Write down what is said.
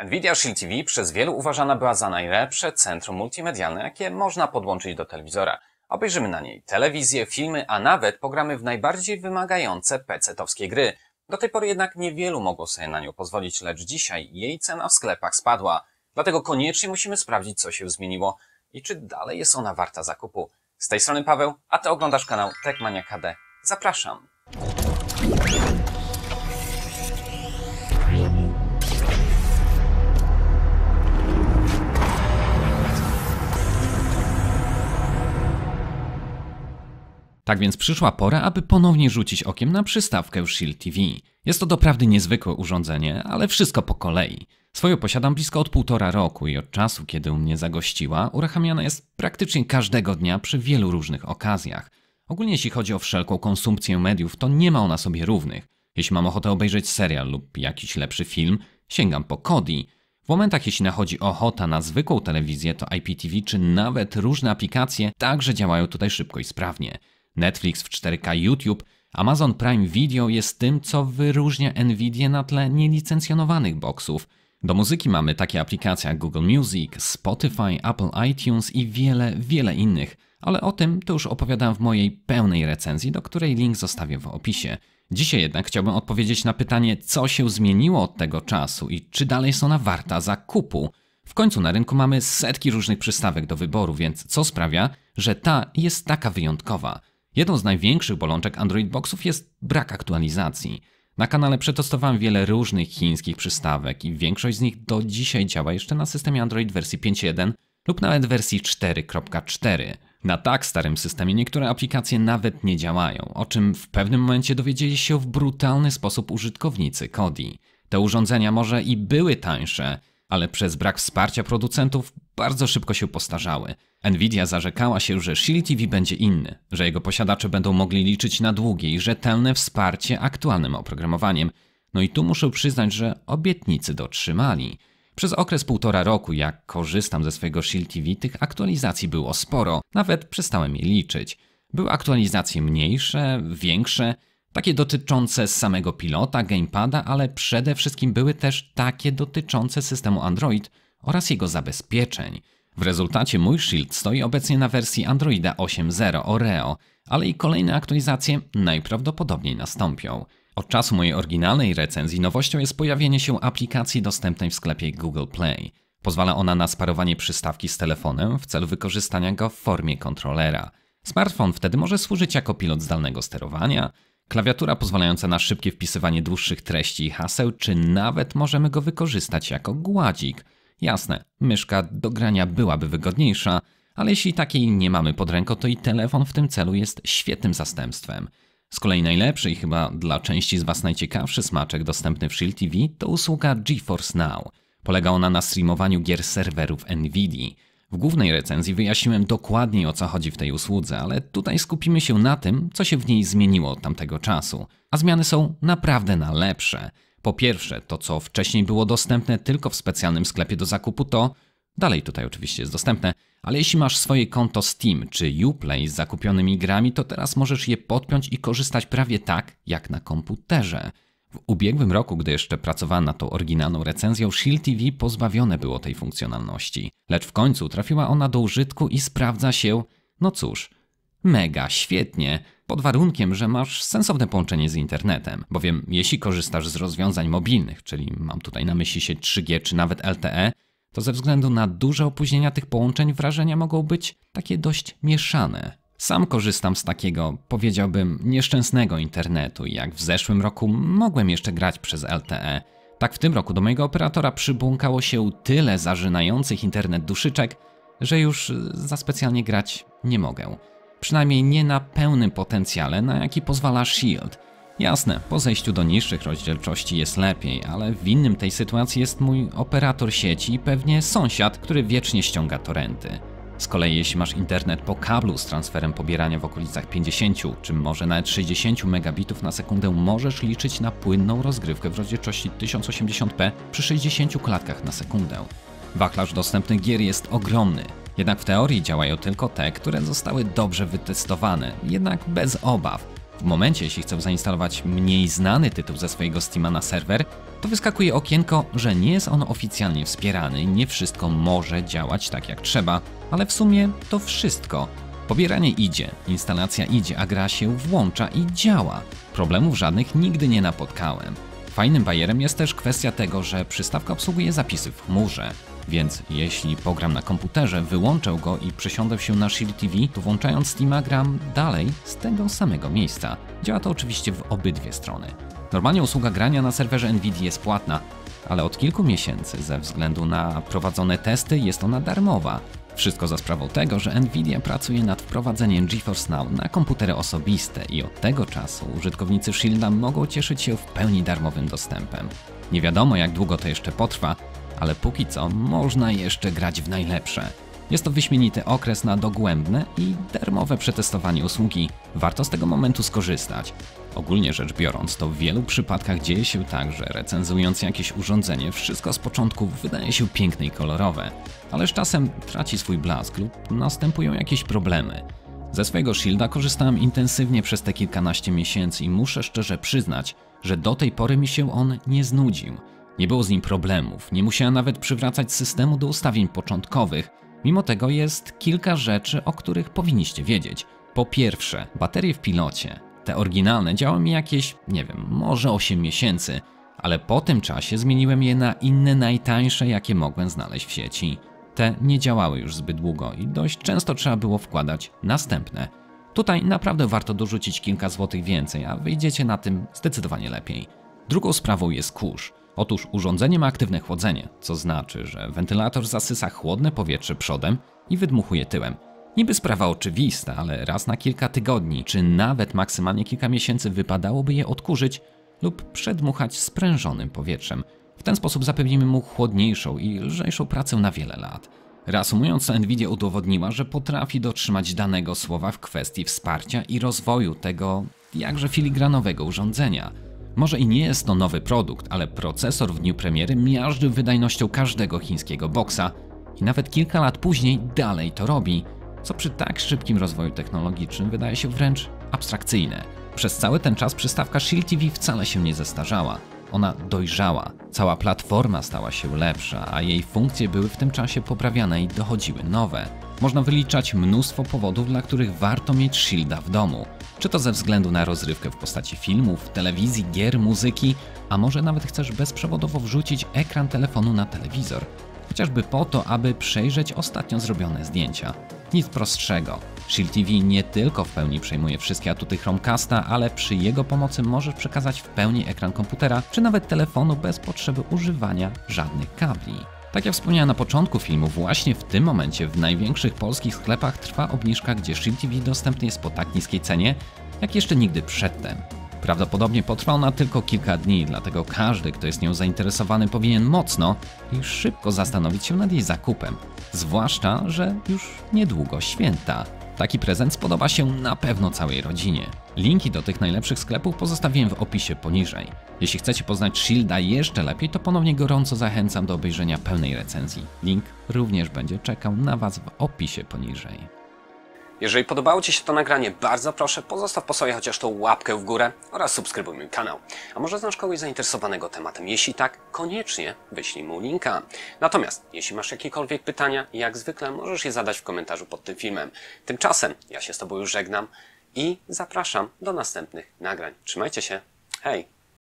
Nvidia Shield TV przez wielu uważana była za najlepsze centrum multimedialne, jakie można podłączyć do telewizora. Obejrzymy na niej telewizję, filmy, a nawet pogramy w najbardziej wymagające PC-towskie gry. Do tej pory jednak niewielu mogło sobie na nią pozwolić, lecz dzisiaj jej cena w sklepach spadła. Dlatego koniecznie musimy sprawdzić, co się zmieniło i czy dalej jest ona warta zakupu. Z tej strony Paweł, a Ty oglądasz kanał Techmania KD. Zapraszam! Tak więc przyszła pora, aby ponownie rzucić okiem na przystawkę Shield TV. Jest to doprawdy niezwykłe urządzenie, ale wszystko po kolei. Swoją posiadam blisko od 1,5 roku i od czasu, kiedy u mnie zagościła, uruchamiana jest praktycznie każdego dnia przy wielu różnych okazjach. Ogólnie jeśli chodzi o wszelką konsumpcję mediów, to nie ma ona sobie równych. Jeśli mam ochotę obejrzeć serial lub jakiś lepszy film, sięgam po Kodi. W momentach, jeśli nachodzi ochota na zwykłą telewizję, to IPTV czy nawet różne aplikacje także działają tutaj szybko i sprawnie. Netflix w 4K, YouTube, Amazon Prime Video jest tym, co wyróżnia Nvidię na tle nielicencjonowanych boksów. Do muzyki mamy takie aplikacje jak Google Music, Spotify, Apple iTunes i wiele innych, ale o tym to już opowiadałem w mojej pełnej recenzji, do której link zostawię w opisie. Dzisiaj jednak chciałbym odpowiedzieć na pytanie, co się zmieniło od tego czasu i czy dalej jest ona warta zakupu. W końcu na rynku mamy setki różnych przystawek do wyboru, więc co sprawia, że ta jest taka wyjątkowa? Jedną z największych bolączek Android Boxów jest brak aktualizacji. Na kanale przetestowałem wiele różnych chińskich przystawek i większość z nich do dzisiaj działa jeszcze na systemie Android wersji 5.1 lub nawet wersji 4.4. Na tak starym systemie niektóre aplikacje nawet nie działają, o czym w pewnym momencie dowiedzieli się w brutalny sposób użytkownicy Kodi. Te urządzenia może i były tańsze, ale przez brak wsparcia producentów bardzo szybko się postarzały. Nvidia zarzekała się, że Shield TV będzie inny, że jego posiadacze będą mogli liczyć na długie i rzetelne wsparcie aktualnym oprogramowaniem. No i tu muszę przyznać, że obietnicy dotrzymali. Przez okres 1,5 roku, jak korzystam ze swojego Shield TV, tych aktualizacji było sporo, nawet przestałem je liczyć. Były aktualizacje mniejsze, większe, takie dotyczące samego pilota, gamepada, ale przede wszystkim były też takie dotyczące systemu Android oraz jego zabezpieczeń. W rezultacie mój Shield stoi obecnie na wersji Androida 8.0 Oreo, ale i kolejne aktualizacje najprawdopodobniej nastąpią. Od czasu mojej oryginalnej recenzji nowością jest pojawienie się aplikacji dostępnej w sklepie Google Play. Pozwala ona na sparowanie przystawki z telefonem w celu wykorzystania go w formie kontrolera. Smartfon wtedy może służyć jako pilot zdalnego sterowania, klawiatura pozwalająca na szybkie wpisywanie dłuższych treści i haseł, czy nawet możemy go wykorzystać jako gładzik. Jasne, myszka do grania byłaby wygodniejsza, ale jeśli takiej nie mamy pod ręką, to i telefon w tym celu jest świetnym zastępstwem. Z kolei najlepszy i chyba dla części z Was najciekawszy smaczek dostępny w Shield TV to usługa GeForce Now. Polega ona na streamowaniu gier z serwerów Nvidii. W głównej recenzji wyjaśniłem dokładniej, o co chodzi w tej usłudze, ale tutaj skupimy się na tym, co się w niej zmieniło od tamtego czasu. A zmiany są naprawdę na lepsze. Po pierwsze, to co wcześniej było dostępne tylko w specjalnym sklepie do zakupu, to dalej tutaj oczywiście jest dostępne, ale jeśli masz swoje konto Steam czy Uplay z zakupionymi grami, to teraz możesz je podpiąć i korzystać prawie tak, jak na komputerze. W ubiegłym roku, gdy jeszcze pracowałem nad tą oryginalną recenzją, Shield TV pozbawione było tej funkcjonalności. Lecz w końcu trafiła ona do użytku i sprawdza się, no cóż, mega świetnie. Pod warunkiem, że masz sensowne połączenie z internetem. Bowiem jeśli korzystasz z rozwiązań mobilnych, czyli mam tutaj na myśli sieć 3G czy nawet LTE, to ze względu na duże opóźnienia tych połączeń wrażenia mogą być takie dość mieszane. Sam korzystam z takiego, powiedziałbym, nieszczęsnego internetu i jak w zeszłym roku mogłem jeszcze grać przez LTE. Tak w tym roku do mojego operatora przybłąkało się tyle zażynających internet duszyczek, że już za specjalnie grać nie mogę. Przynajmniej nie na pełnym potencjale, na jaki pozwala Shield. Jasne, po zejściu do niższych rozdzielczości jest lepiej, ale winnym tej sytuacji jest mój operator sieci i pewnie sąsiad, który wiecznie ściąga torrenty. Z kolei jeśli masz internet po kablu z transferem pobierania w okolicach 50 czy może nawet 60 megabitów na sekundę, możesz liczyć na płynną rozgrywkę w rozdzielczości 1080p przy 60 klatkach na sekundę. Wachlarz dostępnych gier jest ogromny. Jednak w teorii działają tylko te, które zostały dobrze wytestowane, jednak bez obaw. W momencie, jeśli chcę zainstalować mniej znany tytuł ze swojego Steama na serwer, to wyskakuje okienko, że nie jest on oficjalnie wspierany i nie wszystko może działać tak jak trzeba, ale w sumie to wszystko. Pobieranie idzie, instalacja idzie, a gra się włącza i działa. Problemów żadnych nigdy nie napotkałem. Fajnym bajerem jest też kwestia tego, że przystawka obsługuje zapisy w chmurze. Więc jeśli pogram na komputerze, wyłączę go i przesiądę się na Shield TV, to włączając Steama gram dalej z tego samego miejsca. Działa to oczywiście w obydwie strony. Normalnie usługa grania na serwerze Nvidia jest płatna, ale od kilku miesięcy ze względu na prowadzone testy jest ona darmowa. Wszystko za sprawą tego, że Nvidia pracuje nad wprowadzeniem GeForce Now na komputery osobiste i od tego czasu użytkownicy Shielda mogą cieszyć się w pełni darmowym dostępem. Nie wiadomo jak długo to jeszcze potrwa, ale póki co można jeszcze grać w najlepsze. Jest to wyśmienity okres na dogłębne i darmowe przetestowanie usługi. Warto z tego momentu skorzystać. Ogólnie rzecz biorąc, to w wielu przypadkach dzieje się tak, że recenzując jakieś urządzenie, wszystko z początku wydaje się piękne i kolorowe, ale z czasem traci swój blask lub następują jakieś problemy. Ze swojego Shielda korzystałem intensywnie przez te kilkanaście miesięcy i muszę szczerze przyznać, że do tej pory mi się on nie znudził. Nie było z nim problemów, nie musiałem nawet przywracać systemu do ustawień początkowych. Mimo tego jest kilka rzeczy, o których powinniście wiedzieć. Po pierwsze, baterie w pilocie. Te oryginalne działały mi jakieś, nie wiem, może 8 miesięcy, ale po tym czasie zmieniłem je na inne najtańsze, jakie mogłem znaleźć w sieci. Te nie działały już zbyt długo i dość często trzeba było wkładać następne. Tutaj naprawdę warto dorzucić kilka złotych więcej, a wyjdziecie na tym zdecydowanie lepiej. Drugą sprawą jest kurz. Otóż urządzenie ma aktywne chłodzenie, co znaczy, że wentylator zasysa chłodne powietrze przodem i wydmuchuje tyłem. Niby sprawa oczywista, ale raz na kilka tygodni, czy nawet maksymalnie kilka miesięcy wypadałoby je odkurzyć lub przedmuchać sprężonym powietrzem. W ten sposób zapewnimy mu chłodniejszą i lżejszą pracę na wiele lat. Reasumując, Nvidia udowodniła, że potrafi dotrzymać danego słowa w kwestii wsparcia i rozwoju tego jakże filigranowego urządzenia. Może i nie jest to nowy produkt, ale procesor w dniu premiery miażdży wydajnością każdego chińskiego boksa i nawet kilka lat później dalej to robi, co przy tak szybkim rozwoju technologicznym wydaje się wręcz abstrakcyjne. Przez cały ten czas przystawka Shield TV wcale się nie zestarzała. Ona dojrzała, cała platforma stała się lepsza, a jej funkcje były w tym czasie poprawiane i dochodziły nowe. Można wyliczać mnóstwo powodów, dla których warto mieć Shielda w domu. Czy to ze względu na rozrywkę w postaci filmów, telewizji, gier, muzyki, a może nawet chcesz bezprzewodowo wrzucić ekran telefonu na telewizor. Chociażby po to, aby przejrzeć ostatnio zrobione zdjęcia. Nic prostszego. Shield TV nie tylko w pełni przejmuje wszystkie atuty Chromecasta, ale przy jego pomocy możesz przekazać w pełni ekran komputera, czy nawet telefonu bez potrzeby używania żadnych kabli. Tak jak wspomniałem na początku filmu, właśnie w tym momencie w największych polskich sklepach trwa obniżka, gdzie Shield TV dostępny jest po tak niskiej cenie, jak jeszcze nigdy przedtem. Prawdopodobnie potrwa ona tylko kilka dni, dlatego każdy, kto jest nią zainteresowany, powinien mocno i szybko zastanowić się nad jej zakupem. Zwłaszcza, że już niedługo święta. Taki prezent spodoba się na pewno całej rodzinie. Linki do tych najlepszych sklepów pozostawiłem w opisie poniżej. Jeśli chcecie poznać Shielda jeszcze lepiej, to ponownie gorąco zachęcam do obejrzenia pełnej recenzji. Link również będzie czekał na Was w opisie poniżej. Jeżeli podobało Ci się to nagranie, bardzo proszę pozostaw po sobie chociaż tą łapkę w górę oraz subskrybuj mój kanał. A może znasz kogoś zainteresowanego tematem? Jeśli tak, koniecznie wyślij mu linka. Natomiast jeśli masz jakiekolwiek pytania, jak zwykle możesz je zadać w komentarzu pod tym filmem. Tymczasem ja się z Tobą już żegnam i zapraszam do następnych nagrań. Trzymajcie się, hej!